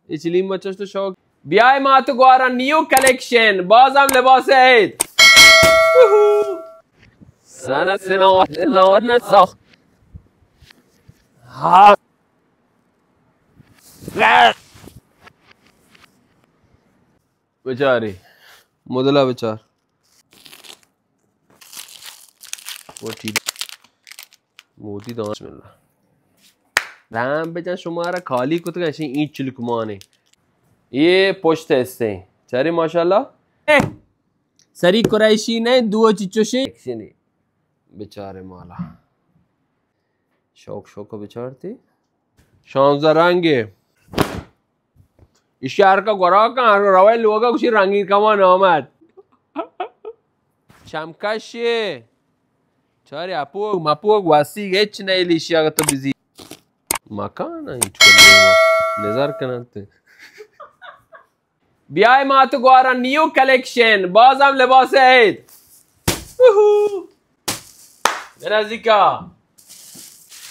ایچلیم بچهش تو شوق بیای ما تو گوارا نیو کلکشن بازم لباس عید سنه سنوات نساخت ها بچاری مدلا بچار موتی دانش مل رحم بجن شما را خالی کت کشی این چلکمانه ये पुष्ट हिस्से चरी माशाल्लाह सरी कुरैशी ने दुओ चिचोशे बेचारे माला शौक शौक को बेचारते शामजा रंगे इशार का गोरा का रवाय लोगा कुछ रंगीन कमा नामत चमकाशे चरी मापू वासी गेच नहीं लिशिया का तो बिजी मकान है नजर करते بیای ما تو گوارا نیو کلکشن بازم لباس عید به نزدیکا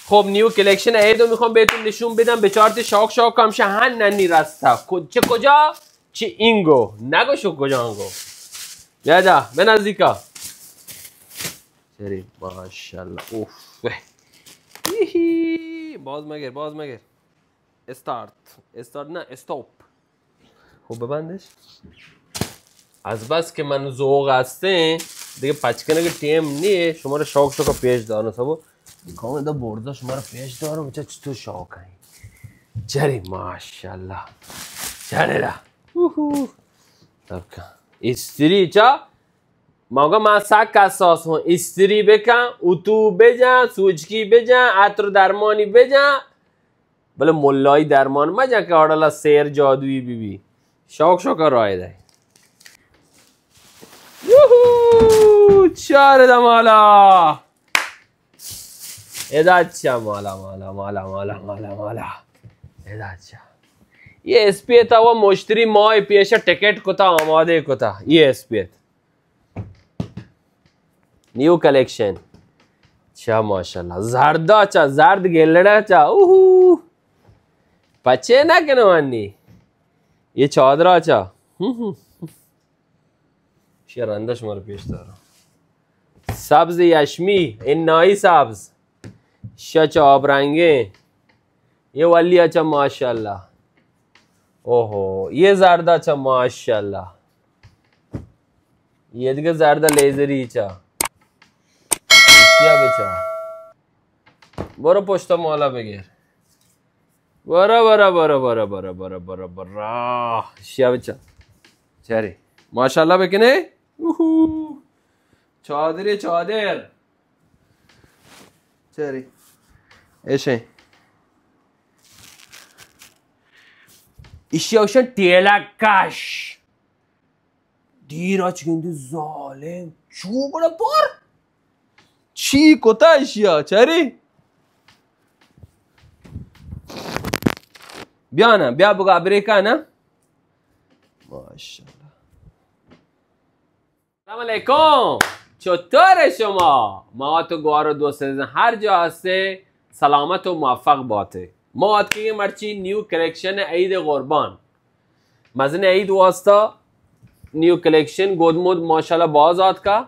خب نیو کلکشن عید رو میخوام بهتون نشون بدم به چارت شاک شاک هم شهن ننی رستا چه کجا چه اینگو نگو شو کجا انگو بیا جا به نزدیکا سری ماشالله اوف باز مگر استارت نه استاپ خب ببندش از بس که من ذوق هسته دیگه پچکنه که تیم نیه شما رو شاک شاک پیش دارم سبو کام دا برده شما رو پیش دارم بچه چطور شاک هایی چری ماشالله چری را استری چا موقع من سک اساس هون استری بکن اتو بجن سوچکی بجن عطر درمانی بجن بله ملای درمان مجن که آرلا سیر جادویی بی شاک شاک رای ده یوهو چاره دا مالا اداد چه مالا اداد چه یه اسپیت و مشتری ماه پیش ٹکٹ کتا آماده کتا یه اسپیت نیو کلیکشن چه ماشالله زردا چه زرد گلده چه اوهو پچه نکنه منی یه چادر آچا شیر رنده شما رو پیش دارم سبز یشمی این نایی سبز شچ آب رنگه یه ولی آچا ماشالله اوهو یه زرد آچا ماشالله یه دیگه زرد لیزری چا کیا بچا برو پشت مالا بگیر برا شیا بچا چری ماشالله بکنه چادر چری ایشه ایشی اوشن تیلکش دیر آچ گنده ظالم چو بڑا پر چی کتا ایشیا چری بیا نه بیا بگو ابریکا نه ماشاءالله سلام علیکم چطور شما ما تو گوارو دوست هر جا هسته سلامت و موفق باته ما که یه مرچی نیو کلکشن عید قربان مزن عید واسطه نیو کلکشن گودمود ماشاءالله باز آد کا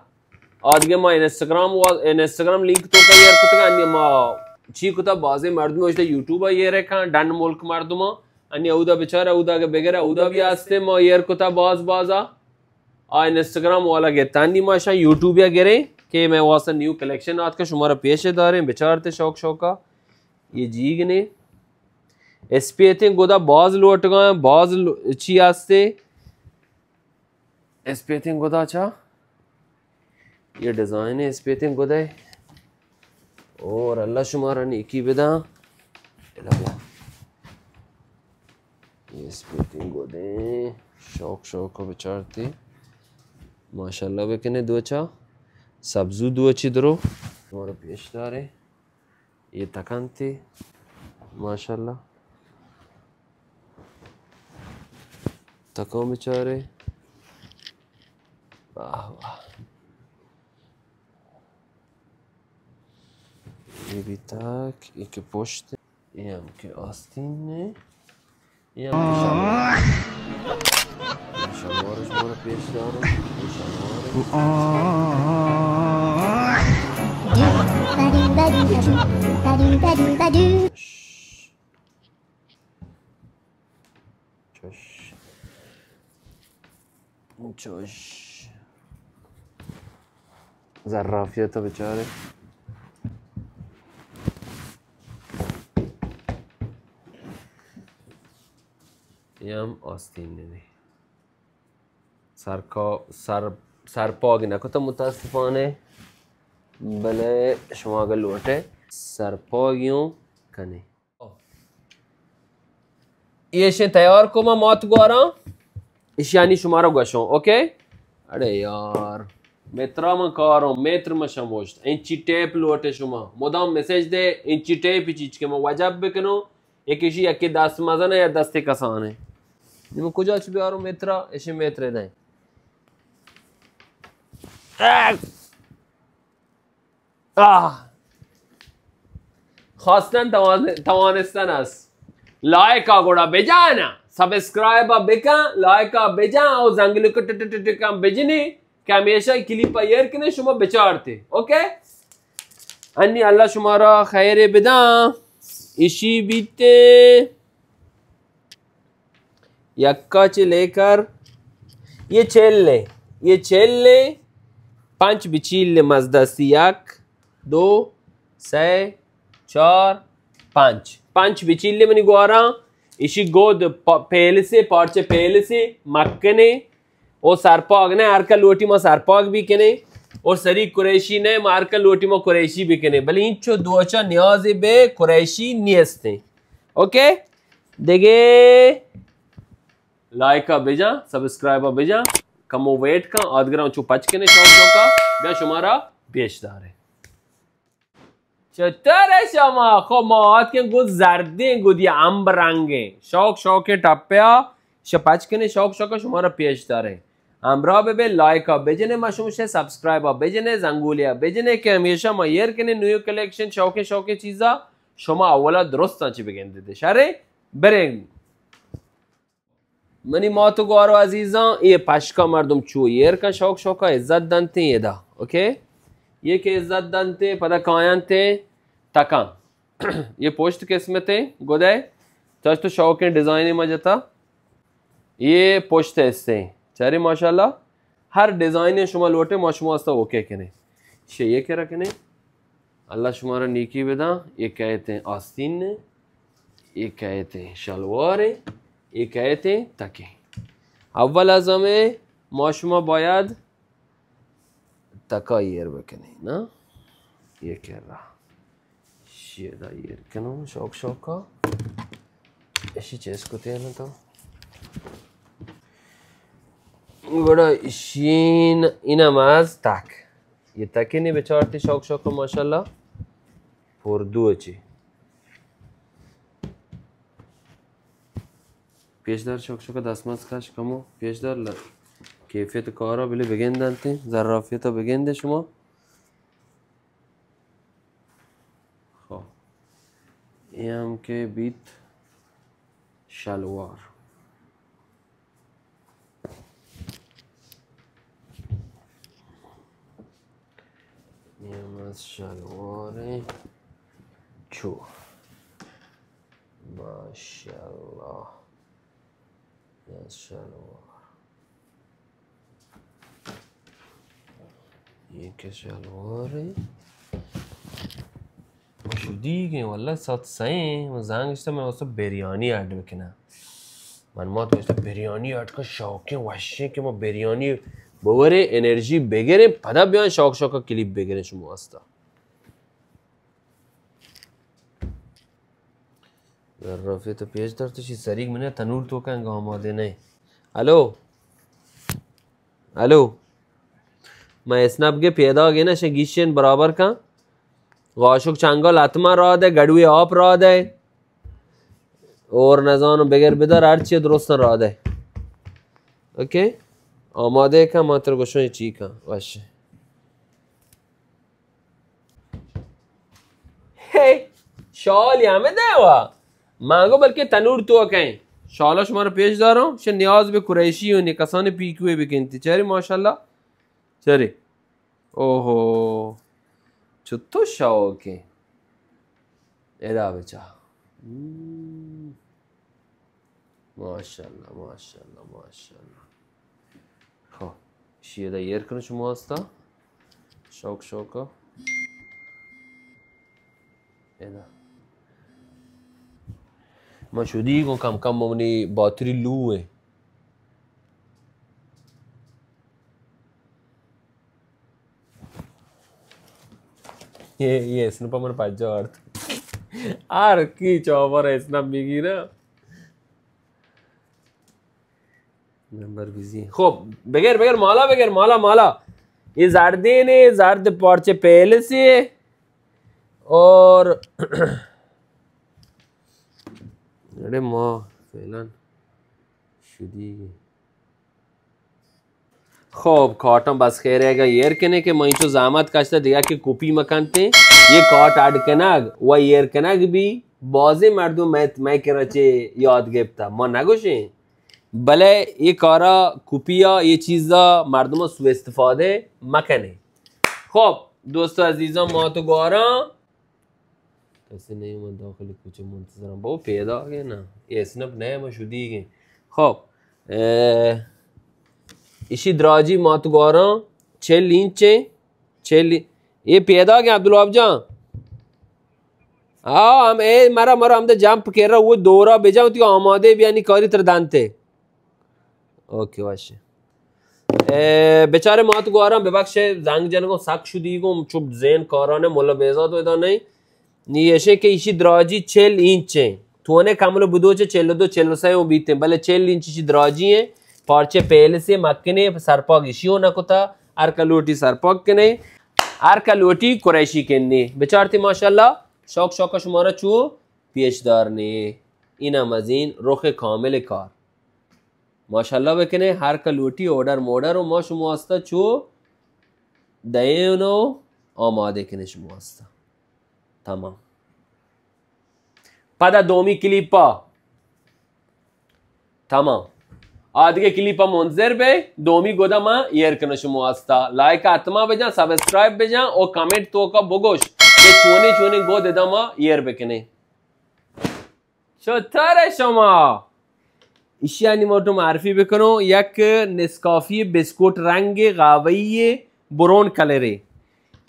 آدگه ما اینستاگرام لینک تو که یار کتگا ما چی کتا بازی مردم وشته یوتیوب یه رکن دن ملک مردم انی اودا بچاره اودا که بگره اودا بی هسته ما یه کتا بازا اینستاگرام والا گتانی ماشا یوتیوب یا گره که میں واسه نیو کلیکشن آت که شما را پیش داریم بچارته شوکا یه جیگ نه اسپیتین گودا باز لوٹ گئے باز چی هسته اسپیتین گودا چا ये डिज़ाइन है स्पेटिंग गोदे और अल्लाह शुमारा नेकी बेदा ये स्पेटिंग गोदे शौक को बेचारते माशाल्लाह बेकने दो अच्छा सब्जू दो अच्छी दरो हमारा पेशदार है ये तकनते माशाल्लाह तको बेचारे वाह वाह ये भी तक एक पोस्ट ये हम के आस्तीन ने این هم شلوارش ما رو پیش داره. چوش ظرافیت بیچاره. یم آستین نمی سرپاگ نکتا متاسفانه. بله شما اگر لوٹه سرپاگیوں کنی. ایشن تیار کو ما مات گوارا ایش یعنی شما رو گوشم. اوکی اڑے یار مترا من کارم متر ما شموشت انچی ٹیپ لوٹه شما مدام مسیج ده انچی ٹیپ چیز که ما وجب بکنو یکیشی یکی دست مزنه یا دست کسانه. نمو کجا چی بیارو مترا ایشی متر ده خواستن توانستن است. لایکا گوڑا بجانا سبسکرائبا بکن لایکا بجان او زنگلی کو ٹکم بجنی که همیشه کلیپا یر کنه شما بچارته. اوکی انی اللہ شما را خیر بدم. ایشی بیتے یکا چه لے کر یہ چل لے 5 بچیل لے مزدستی 1 2 3 4 5 بچیل لے منی گوارا. ایشی گود پیلسه پارچه پیلسه مکنه او سرپاگ نه هرکا لوٹی ما سرپاگ بھی کنه اور سری قریشی نه ما هرکا لوٹی ما قریشی بھی کنه بلی این چو دوچا نیازی به قریشی نیسته. اوکی دیگه لایکا بجا سبسکرائبا بجا کمو ویٹ کا آدگرام چو پچ کنه شوق کا بیا شمارا پیش داره. چطوره شما؟ خب ماهات که گود زرده گود یه انب رنگه شوق ٹپیا شپچ کنه شوق شما را پیش داره. همراه به لایکا بجنه ما شموشه سبسکرایبا بجنه زنگولیا بجنه که همیشه ما یر کنه نیو کلکشن شوق چیزا شما اولا درستا چی بگنده ده شره برین منی ما تو گوارو عزیزان یہ پشکا مردم چو یر کن شوق عزت دنتے یہ دا. اوکی یہ کہ عزت دنتے پدا کائن تے تکان یہ پوشت قسمت ہے گودے چاچ تو شوق ڈیزائن میں جتا یہ پوشت ہے اس سے چاری ماشاءاللہ ہر ڈیزائن شما لوٹے ما شما استا اوکے کنے شے یہ کہہ رکھنے اللہ شمارا نیکی بدا. یہ کہتے ہیں آستین نے یہ کہتے ہیں شلوار یہ کہتے ہیں تکے. اول از همه ما شما باید تکا یر بکنی نه یہ کہہ رہا شیدا یر کنو شوق ایسی چیز کو تینا تو گوڑا شین اینم از تک یہ تکی نی بچارتی شوق ماشاءاللہ پردو چی پیشدار شوق دستماز کش کمو پیشدار کیفیت کارا بلی بگندن ظرافیتا بگنده شما. خب این هم که بیت شلوار این هم از شلوار چو ماشاءالله از شلوار یہ که شلواره مشو دیگه والله سات سعی و زنگشتا من واسه بریانی اد بکنم من ما تو بریانی اد که شوقی وحشه که ما بریانی بوره انرژی بگیریم پدا بیان شوق کلیپ بگیریم شما واسطا. رفیع تو پیش دار تو چی سریک منه تنور تو کنگا آماده نه. الو ما اسنپ के پیدا گه نشه گیشن برابر کا غاشق چنگال اتما را ده گڑوی آب را ده اور نزانو بگر بدار هرچی درست را ده. اوکی آماده کا ما تر گوشون چی کا باشه. هی شالی همه ده وا مانگو بلکه تنور تو کہیں شالا شما رو پیش دارم شه نیاز به قریشی و کسان پیکوی بکنید چری ماشاءالله چری اوهو چطور شاوکه ادا بچا ماشاءالله ماشاءالله ماشاءالله خب شیه دا یر کنه شما هستا شوک شوکا ادا ما شدی کو کم کم مونی باتری لوه یه اسنوپا من پجا آرد هر کی چاوار اسنپ میگیره نمبر بیزی خب بگر مالا ये जर्दीन है जर्द पर्चे पहले से और अरे माँ फैलन शुदी خب کارتم بس خیره اگه یر کنه که ما اینجا زحمت کشته دیگه که کپی مکنته یه کارت اد کنگ و یر کنگ بی بازی مردم میں کرا چه یاد گرفته ما نگوشیم بله یه کارا کپیا یه چیزا مردم سو استفاده مکنه خب دوستو عزیزان ما تو گوارا کسی نہیں من داخل کوچه منتظرم بابا پیدا که نه یه اسنپ نه ما شدیگه خب इसी दराजी मातुगारा 6 इंच 6 ये पैदा क्या अब्दुल जान हाँ हम ए मरा हम तो जंप कर रहा वो दोरा बेजा तो आमादे बियानी कारी तरदानते ओके वाशे बेचारे मातुगारा बबख्श जंग जन को सक शुदी को चुप ज़ेन काराने मोला बेजा तो इधर नहीं नियशे के इसी दराजी 6 इंच तूने कामलो बुदोचे 42 वो बीते भले 6 इंच इसी दराजी है पार्चे पहले से मक्कने सरपाग इशियो न कोता आरकलोटी सरपाग कने आरकलोटी कुरैशी कन्ने बेचारती माशाल्लाह शौक शौक शुमारा चू पेशदार ने इना मजीन रुख कामिल कार माशाल्लाह बकने हर कलोटी ऑर्डर मोडर और माश मुआस्ता चू दयनो आमादे कने शुमुआस्ता तमाम पदा दोमी क्लिपा तमाम आदगे क्लिपा मंजर बे दोमी गोदामा यर कने शुमुआस्ता लाइक आत्मा बजा सब्सक्राइब बजा और कमेंट तो का बोगोश के चोने गो देदामा यर बकने شطاره شما اشیانی ما تو معرفی بکنو یک نسکافی بسکوت رنگ قهوه‌ای برون کلره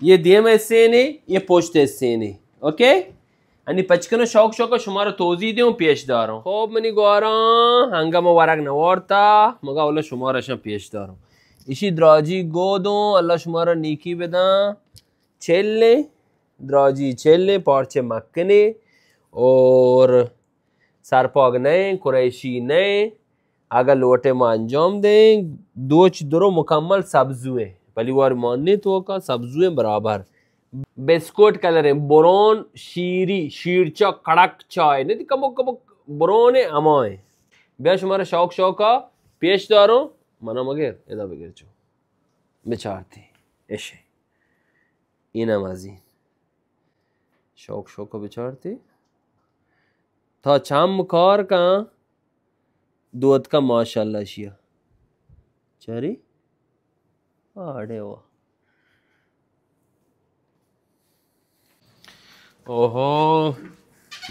یه دیم حصه یه پشت حصه اوکی یعنی پچکنو شوق شما رو توضیح دیدم پیش دارم خب منی گوارم هنگام ورق نوارتا مگه اولا شما رشم پیش دارم ایشی دراجی گودم الله شما رو نیکی بدم چله دراجی چله پارچه مکنه और सरपाग नहीं कुरैशी नहीं अगर लोटे में अंजाम दें दोच दरो मुकम्मल सब्जुए पहली बार मानने तो का सब्जुए बराबर बिस्कुट कलर है बोरोन शीरी शीरचा कड़क चाय नहीं कबो कबो बोरोन अमाए बेश हमारा शौक का पेश दारो मना मगर इधर बगैर चो बेचारती ऐसे इना माजी शौक का बेचारती था चाम कार का दूध का माशाल्लाह शिया चरी अरे वाह ओहो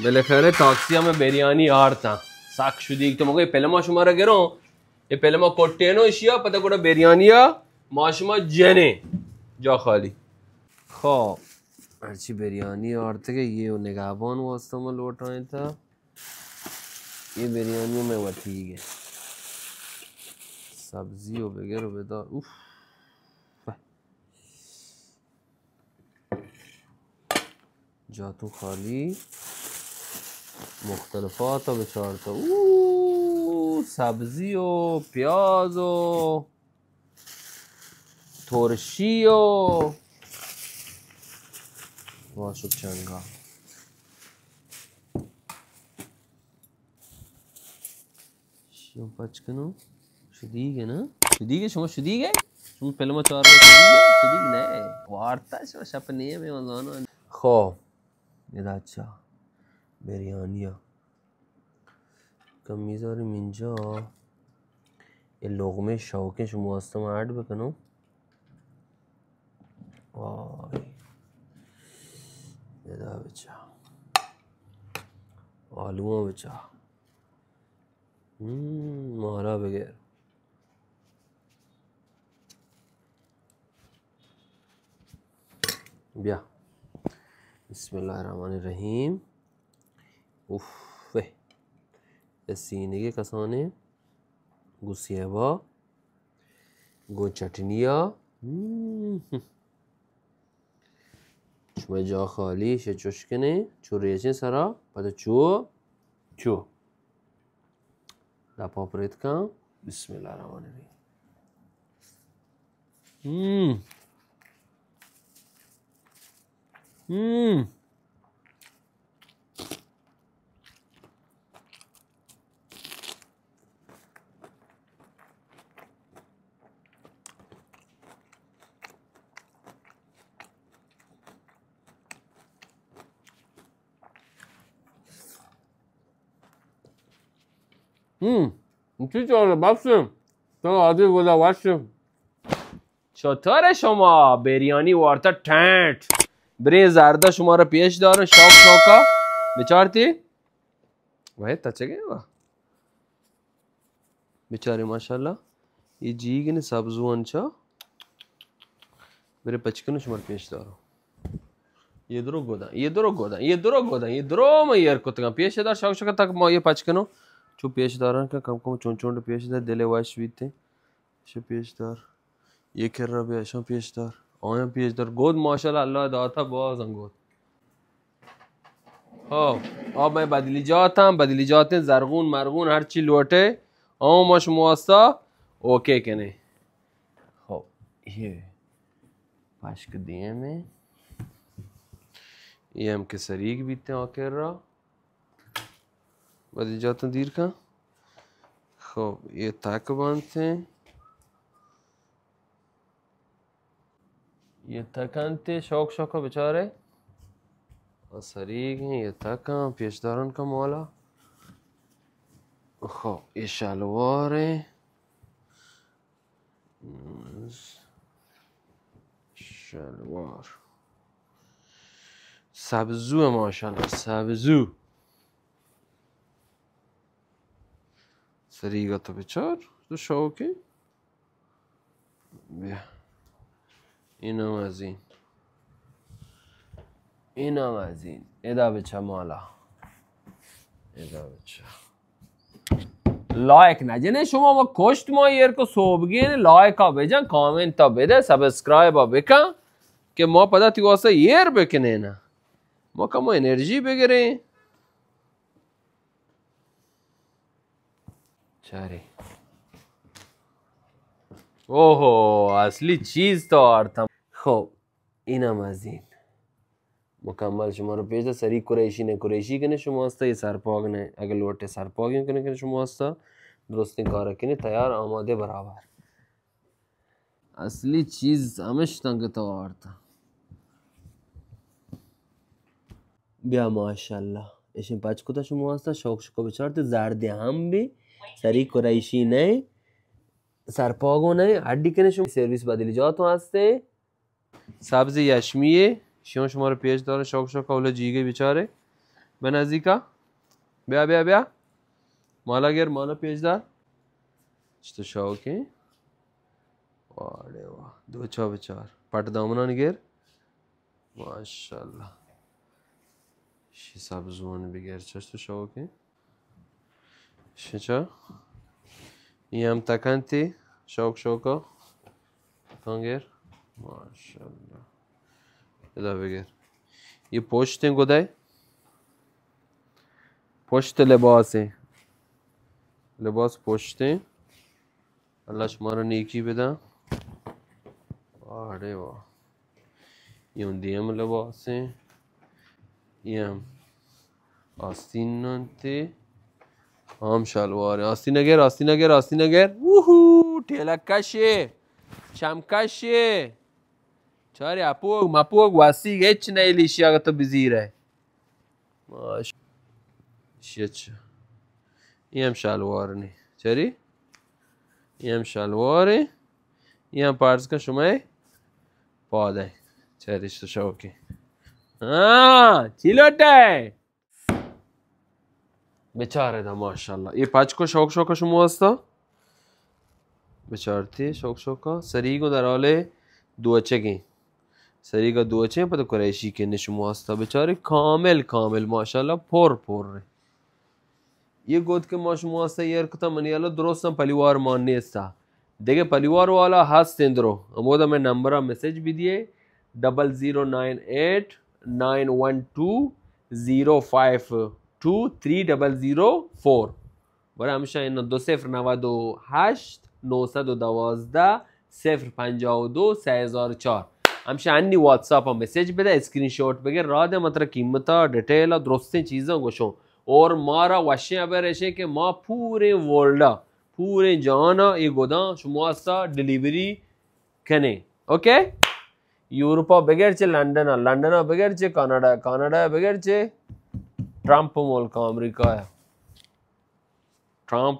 बेले खैर टॉक्सिया में बिरयानी आरता साक शुदी तो मगे पहले मा शुमारा गेरो ये पहले मा कोटेनो शिया पता कोड़ा बिरयानिया माशमा जने जा खाली खो अच्छी बिरयानी आरते के ये निगाहबान वास्तव में लौट रहे था ये बिरयानी में वो ठीक है सब्जी हो वगैरह बेदा उफ जातू खाली मुख्तलिफात बेचारता सब्जी हो प्याज हो थोरशी हो वाशुक चंगा شو بچکنو شدیگه نه شدیگه شما شدیگه شما پهلو ما چهار شدیگه نه وارتا شما شب نیه میوانزانو خب ये अच्छा बिरयानिया کم میذاریم اینجا. یه لقمه شوکه شما هستم ارد بکنم. وای بدا بچه آلو بچه مالا بگیر. بیا بسم الله الرحمن الرحیم. اوف سینه کسانه گوسیه با گو چٹنیا شما جا خالی شه چشکنه چو ریچه سرا پده چو دا پاپریت کم. بسم الله الرحمن الرحیم. چی جاره بفسیم تو عادی بوده وشیم. چطور شما بریانی وارتا تنت بری زرده شما رو پیش دارن شوکا بچارتی باید تا چگه با بچاری ماشالله یه جیگن سبزوان چا بری پچکنو شما رو پیش دارن. یه درو گودن ما یر کتگم پیش دار شوکا تک ما یه پچکنو چو پیش دارن که کم کم چون پیش دار دل واش بیته شو پیش دار یک کر بیا شو پیش دار آیم پیش دار گود ماشاءالله الله داتا بازم گود. آب میں بدلی جاتیں زرغون مرغون هر چی لوٹے ماش مواسطا اوکے کنے. خب یہ پاشک دیئے میں یہ ہم کے سریک بیتے ہیں آکر را بدلی جاتیں دیر کا. خب یہ تاک بانتے ہیں یہ تکانتے شوکا بچارے سریک ہیں. یہ تکان پیشدارن کا مولا. خب یہ شلوار ہے شلوار سبزو ہے ماشاءاللہ سبزو سریگا تو بچار تو شوکه بیا اینم از این ادا بچه مالا ادا بچه لایک نجنه شما ما کشت ما یر کو صوبگین لایک ها بجن کامنت ها بده سبسکرایب ها بکن که ما پدا تی واسه یر بکنه نه ما کمو انرژی بگیریم. چاری اوهو اصلی چیز تو آرتم. خب اینم از این مکمل شما رو پیش ده. سری قریشی کنه شما هستا. یه سرپاگ نه اگر لوٹه سرپاگی کنه شما هستا درست این کاره کنه تیار آماده برابر. اصلی چیز همش تنگ تو آرتا. بیا ماشالله ایشین پچ کتا شما هستا شوک بچارت زرده هم بی سری قریشی نه سرپاگو نه هڈی کنه شما سرویس بدلی جاتو هسته. سبز یشمیه شما رو پیش داره شوک اولا جیگه بیچاره به نزدیکا. بیا مالا گر مالا پیش دار چطور شوکه واره واه دو چا بچار پت دامنان گر ماشالله شی سبزون بگر چطور شوکه شچا این هم تکنتی شوکا تانگر ماشالله ادا بگر. یہ پوشتیں گدائے پوشت لباس ہیں لباس پوشتیں اللہ شمارا نیکی بدا. آرے واہ یہ ہم دیم لباس ہیں یہ ہم آستین نانتے ہم شلوار ہیں. آستین اگر ووہو ٹھیلکشے چمکشے چاری مپوگ واسی گیچ نئی لیشی آگا تو بزیر ہے. این هم شلوار چری؟ این هم شلواره، این هم پرز کن شما پاده چریش تو شوکی. چی لوٹه بیچاره دا ماشاءالله. یه پچ کو شوک شما هستا بیچارتی شوک سریگو در حال دوچه گی سریگا دوچه پا تو قریشی که نشما هستا بیچاره کامل ماشاءالله پر یه گود که ما شما هستا یه ارکتا منیالا درستم پلیوار مان نیستا دیگه پلیوار والا هستین درو امو دا میں نمبرہ میسیج بھی دیئے 00989120523004 برای همیشه اینو 2098 912 052 3004 همیشه انی واتساپ هم میسیج بده اسکرین شاٹ بگیر راده مطلب قیمتا ڈیٹیل درسته چیزا گوشون اور مارا وشی ابرشه که ما پوره ورلدا پوره جهانا ای گودان شما هستا دلیوری کنه اوکی یوروپا بگرچه لندن بگرچه کانادا بگرچه ट्रम्प मुल्क अमेरिका है ट्रम्प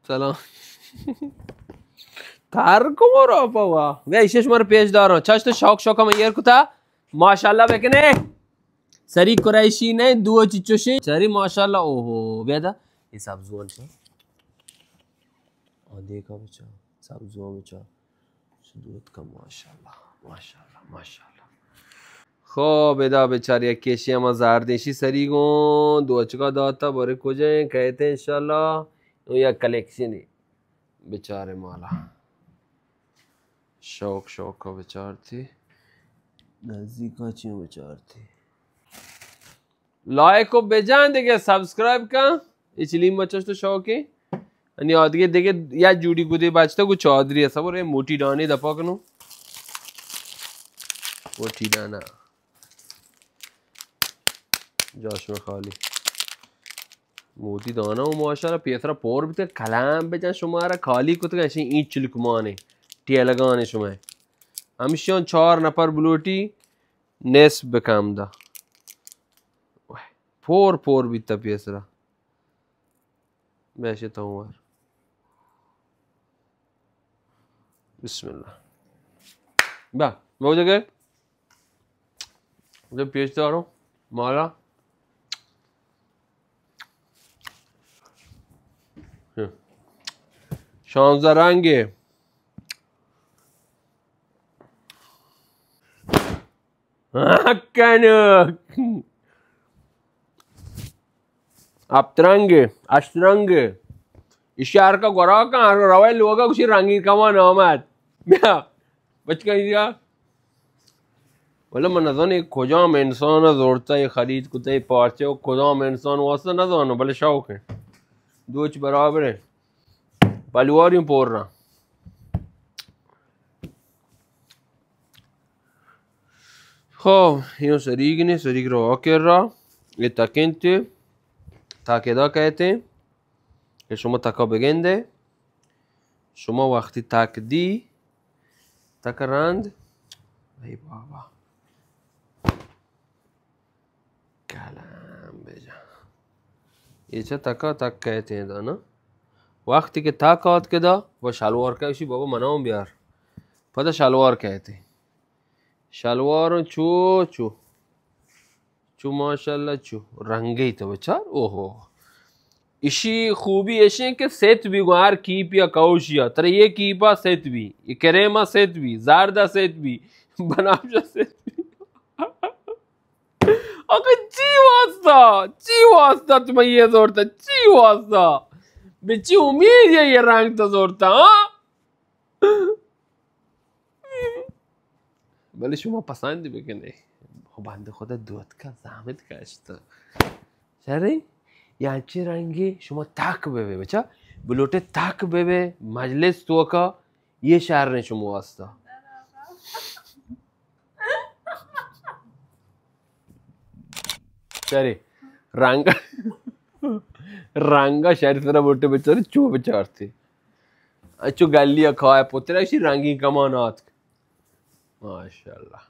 سلام ترکو مرا بابا و ایشش مر پیش دارم چاشت شاک من یر کتا ماشاءالله بکنه سری قریشی نه دو چیچوشی سری ماشاءالله اوهو بیادا ये सब्जुआन से और देखा बच्चा सब्जुआ बच्चा दूध का माशाल्लाह خب ادا بیچاره یک کشی اما زردشی سری گون دو چکا داتا باره کجا کہتے ہیں انشاءاللہ یا کلیکشنی بیچاره مالا شوق کا بیچار تھی نزدیکا چیوں بیچار تھی لائک کو بجان دیگه سبسکرایب کا اچلیم بچاش تو شوقی आणि आदगे देखे या जुड़ी गुदे बाजता कुछ चौधरी ऐसा बोले मोटी डाने दपा कनो मोटी डाना जोश में खाली मोटी दाना वो माशाल्लाह पेसरा पोर भी तो कलाम पे जान शुमारा खाली कुछ ऐसे ईंट चिलकुमाने टिया लगाने शुमाए हमेशा 4 नफर बुलोटी नेस बेकाम दा पोर भी ता पेसरा वैसे तो हूँ यार बिस्मिल्लाह बा बहुत जगह जब पेशता रहो माला शानदार रंगे अष्टरंगे इशार का गोरा का रवाय लोगा कुछ रंगी कमा नामत बच गया वला मनज़न एक खुजाम इंसान जोड़ता है खरीद कुत्ते पार्चे और खुजाम इंसान वास्ता ना जानो भले शौक है दोच बराबर है पलवार यूं पोर रहा हो यूं सरीग रहा कर रहा ये तकिंते ताकि دا कहते हैं कि شما تکا بگنده شما وقتی تک دی تک رند ای بابا کلام بجا ये چه تکا تک कहते हैं دا نا وقتی که تک آد که دا و شلوار کهشی بابا منام بیار پتا شلوار कहते हैं شلوار چو ماشاءالله چو رنگی تو بچار اوهو इशी खूबी ऐसे कि सेत भी गुआर कीप या कौशिया तर ये कीपा सेत भी ये करेमा सेत भी जारदा सेत भी बनावजा सेत भी अगर ची वास्ता तुम्हें ये जोड़ता ची वास्ता बिची उम्मीद है ये रंग तो जोड़ता हाँ भले शुमा पसंद भी कि नहीं बंद खुदा दूध का ज़ामत कश्ता शरी यांची रंगी शुमा ताक बेबे बच्चा बुलोटे ताक बेबे मजलिस तो का ये शहर ने शुमा वास्ता शरी रंगा शहर तरह बोटे बेचारे चो बेचार थे अच्छो गलिया खाए पुत्रा इसी रंगी कमानात माशाल्लाह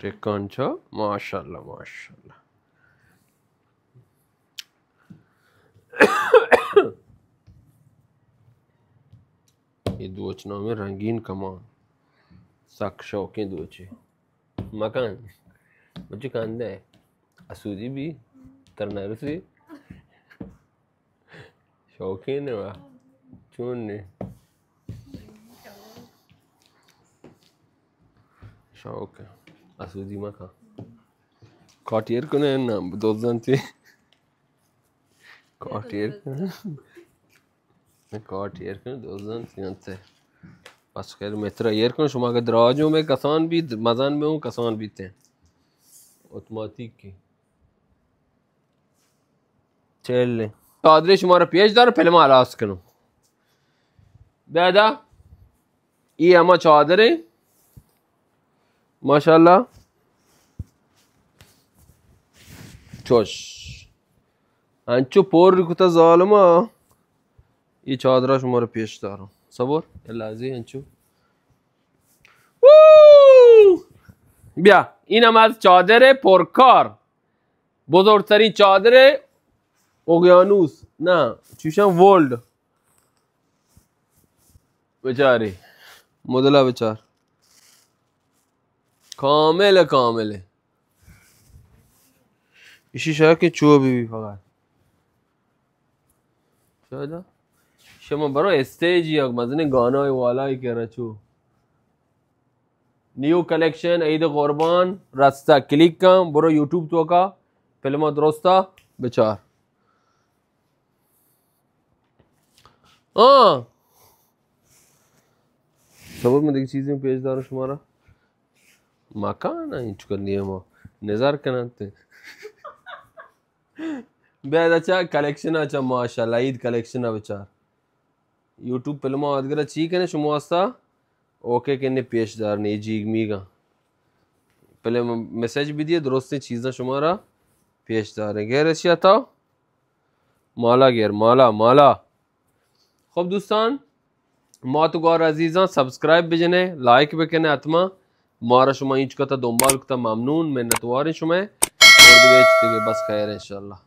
टेकांचा माशाल्लाह माशाल्लाह। ये दोचना में रंगीन कमान सक शौकें दोचे मकान मुझे कांदा है असूदी भी तरनारू से शौकीन है वाह चून ने शौक है असूदी मका काटियर को ने ना दोस्तन थे काटियर दोस्तन थे बस खैर मित्र यर को शुमा के दराजों में कसान भी मजान में हूँ कसान भी थे ऑटोमेटिक की चल ले कादरे शुमारा पेजदार पहले मैं आलास करूँ दादा ये अमा चादरे माशाल्लाह चोश अंचो पोर कुता जालमा ये चादरा शुमारा पेजदार हूँ सबोर लाजी अंचो بیا اینم از چادر پرکار بزرگترین چادر اقیانوس نه چیشم ورلد बेचारी मुदला बेचार कामेले इसी शाह के चो भी फगार शाह शमा बरो स्टेज या मजने गाना वाला ही कह रहा चो न्यू कलेक्शन ईद कुर्बान रास्ता क्लिक का बरो यूट्यूब तो का फिल्म दोस्ता बेचार हाँ सबूत में देखी चीजें पेजदार शुमारा मकान है चुका नियम नज़र करते बेहद अच्छा कलेक्शन अच्छा माशाल्लाह ईद कलेक्शन है बेचार यूट्यूब फिल्म अदगर चीक है ना शुमास्ता ओके कहने पेशदार नहीं जीगमी का पहले मैसेज भी दिए दुरुस्त चीज़ें शुमारा पेशदार है गैर एशिया था माला गैर माला माला खूब दोस्तान मातुगार अजीज़ा सब्सक्राइब बिजने लाइक बेकने आत्मा मारा शुमा इंच का था दोंबाल का ममनून मेहनतवार शुमा और बस खैर इंशाल्लाह।